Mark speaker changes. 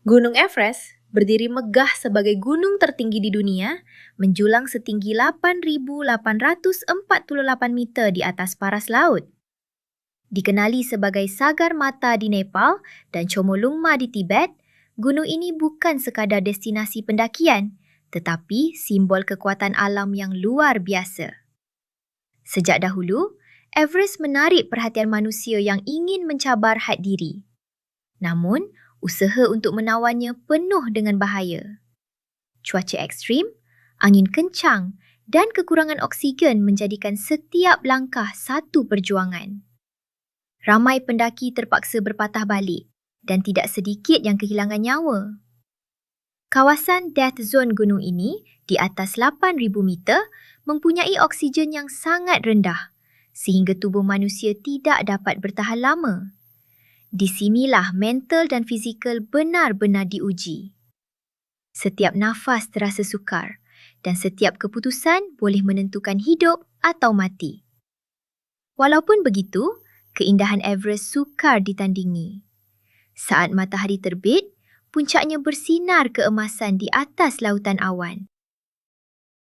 Speaker 1: Gunung Everest berdiri megah sebagai gunung tertinggi di dunia, menjulang setinggi 8.848 meter di atas paras laut. Dikenali sebagai Sagar Mata di Nepal dan Chomolungma di Tibet, gunung ini bukan sekadar destinasi pendakian, tetapi simbol kekuatan alam yang luar biasa. Sejak dahulu, Everest menarik perhatian manusia yang ingin mencabar had diri. Namun, usaha untuk menawannya penuh dengan bahaya. Cuaca ekstrim, angin kencang dan kekurangan oksigen menjadikan setiap langkah satu perjuangan. Ramai pendaki terpaksa berpatah balik dan tidak sedikit yang kehilangan nyawa. Kawasan Death Zone gunung ini di atas 8,000 meter mempunyai oksigen yang sangat rendah sehingga tubuh manusia tidak dapat bertahan lama. Di sinilah mental dan fizikal benar-benar diuji. Setiap nafas terasa sukar dan setiap keputusan boleh menentukan hidup atau mati. Walaupun begitu, keindahan Everest sukar ditandingi. Saat matahari terbit, puncaknya bersinar keemasan di atas lautan awan.